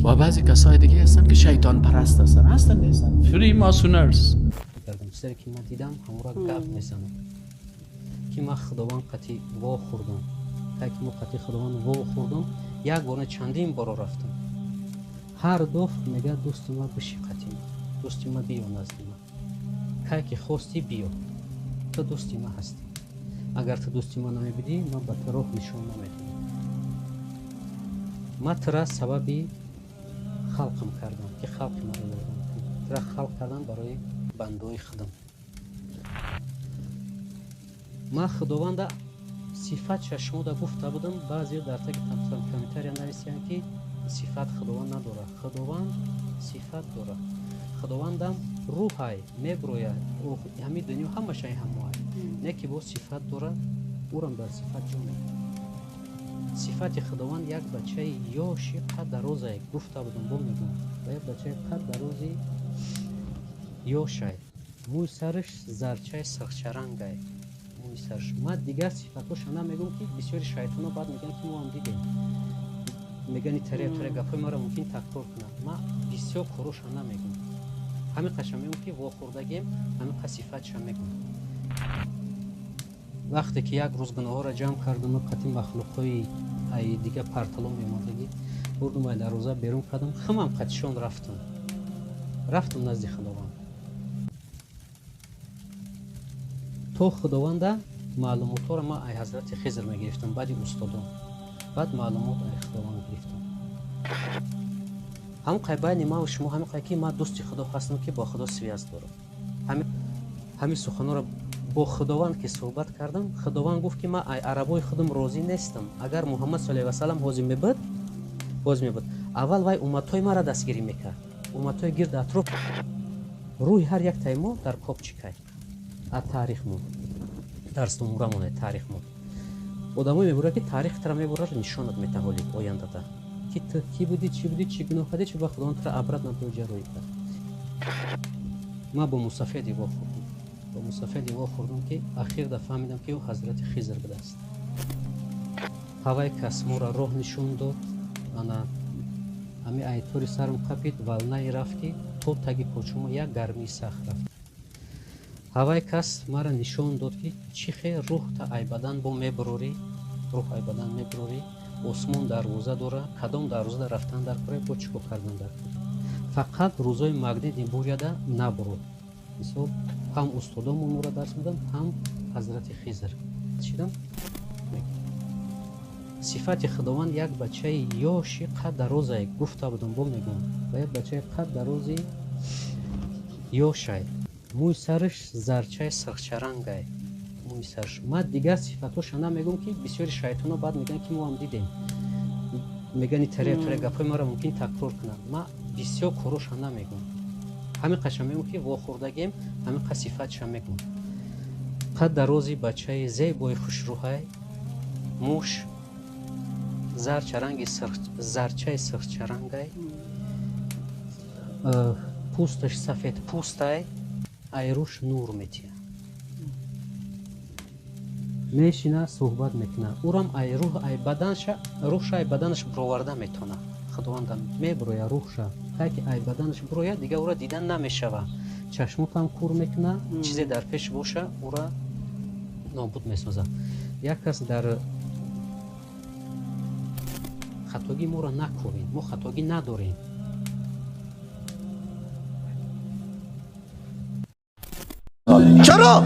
و بعضی کسای دیگه هستن که شیطان پرست هستن نیستن، فری ماسونرز. سری که من دیدم همورا گپ میزنم که من خداوند قطعی وا خوردم، تا که من قطعی خداوند وا خوردم یک بار چندین بار رفتم. هر دفعه میگه دوست ما بشی قطعی، دوست ما بیا نزد من، تا که خواستی بیا، تو دوستی ما هستی. اگر تو دوستی ما نمیبینی من به تو راه نشون نمیدم. من ترا سببی خلقم کردم که خلق ما رو دادم، ترا خلق کردم برای بندوی خودم. من خداوند صفت چشمو دا گفته بودم، بعضی در تک کامنتاری نویسیدن که صفت خداوند نداره. خداوند صفت داره. خداوندم روحای میبروید، همین دنیا همه شای همه نه که با صفت داره، اورم در صفت جمعه. صفت خداوند یک بچه یاشی قد روزه گفته بودم میگم، و یک بچه قد روزی یاشای موی سرش زرچه سخچرنگه، موی سرش. ما دیگر صفتاش نمیگم که بسیاری شیطانا بعد میگن که ما هم دیدیم، میگن تره گپای ما را ممکن تکرار کنن. ما بسیار کروش نمیگم، همین قشنگ میگم که وا خوردگیم، همین صفتش میگم. وقتی که یک روز گناه ها را جمع کردم و قطعی مخلوقای دیگه پرتلون میماندگی بردم و در روزه بیرون کردم، همم قطعشون رفتم نزد خداوند. تو خداوند معلومات را ما ای حضرت خضر میگرفتم، بعد استادم، بعد معلومات ای خداوند گرفتم. هم قیبین ما و شما همین قیبی ما دوستی خدا هستم که با خدا سویاز دارم. همین سخنان را با خداوند که صحبت کردم، خداوند گفت که ما ای عربای خودم راضی نیستم. اگر محمد صلی الله علیه و سلم باز میبود اول وای امتای ما را دستگیری میکرد، امتای گرد اطراف روی هر یک تایما در کاپ چیکای از تاریخ مون درس نمورمونه تاریخ مون آدمای میبره که تاریخ ترا میبره نشانت میته حالی آینده تا که تو کی بودی چی گناه کردی چی به خداوند ترا عبرت نتوجه روی کرد. ما با مصطفی دیوا خوردم که اخیر دفعه فهمیدم که او حضرت خضر بوده است. هوای کسمو را راه نشون داد، انا امی ایطوری سرم قپید ولنه رفت که تو تگی پوچوم یک گرمی سخت رفت. هوای کس مرا نشون داد که چی خیر روح تا ای بدن با میبروری، روح ای بدن میبروری، اسمون دروازه داره، کدام دروازه در رفتن در کاره با چیکو کردن در کاره. فقط روزای مگنی بوریده نبرو. مثلا هم استادمون را درس میدن، هم حضرت خضر چیدم. صفت خداوند یک بچه یاشی قد دروازه گفته بودم میگم، و یک بچه قد دروازی یاشای موی سرش زرچه سرخچرنگه، موی سرش. ما دیگر صفتاش نمیگم که بسیاری شیطانا بعد میگن که ما هم دیدیم، میگن تره گپای ما را ممکن تکرار کنن. ما بسیار کروش نمیگم، همین قشنگ میگم که وا خوردگیم، همین صفتش میگم. قد درازی بچه زیبای خوش روحه، موش زرچه سرخچرنگه، پوستش سفید پوسته، ای روش نور میتیه، میشینه صحبت میکنه، اورم ای روحش ای بدنش برآورده میتونه. خداوند میبرویه روحش، تا که ای بدنش برویه دیگه او را دیدن نمیشوه، چشموت هم کور میکنه، چیزی در پیش باشه او را نابود میسازه. یک کس در خطاگی ما را نکوبین، ما خطاگی نداریم. چرا؟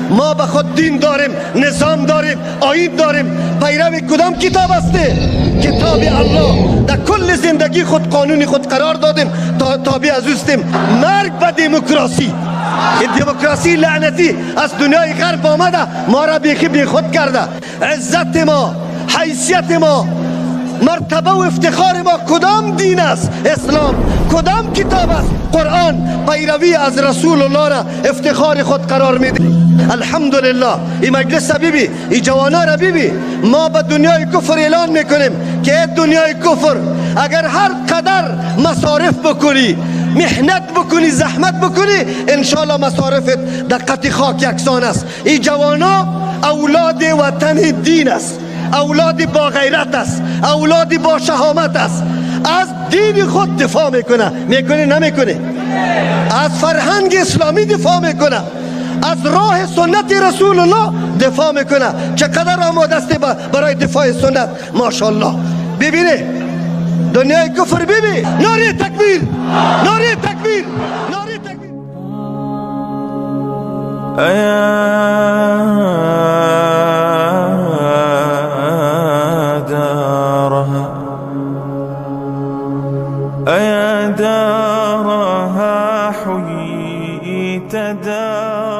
ما به خود دین داریم، نظام داریم، آیین داریم. پیرو کدام کتاب هسته؟ کتاب الله. در کل زندگی خود قانون خود قرار دادیم، تابع از اوستیم. مرگ به دموکراسی. این دموکراسی لعنتی از دنیای غرب آمده، ما را بی خود کرده. عزت ما، حیثیت ما، مرتبه و افتخار ما کدام دین است؟ اسلام. کدام کتاب است؟ قرآن. پیروی از رسول الله را افتخار خود قرار میده. الحمدلله. این مجلس بیبی، این جوانا را بیبی، ما به دنیای کفر اعلان میکنیم که دنیای کفر اگر هر قدر مصارف بکنی، محنت بکنی، زحمت بکنی، انشالله مصارفت در قطع خاک یکسان است. این جوانا اولاد وطن دین است، اولادی با غیرت است، اولادی با شهامت است. از دین خود دفاع میکنه نمیکنه؟ از فرهنگ اسلامی دفاع میکنه، از راه سنت رسول الله دفاع میکنه. چقدر آماده است برای دفاع سنت. ماشاءالله. ببینه دنیای کفر، ببین نعره تکبیر، نعره تکبیر، نعره تکبیر. أيا دارها حييت دار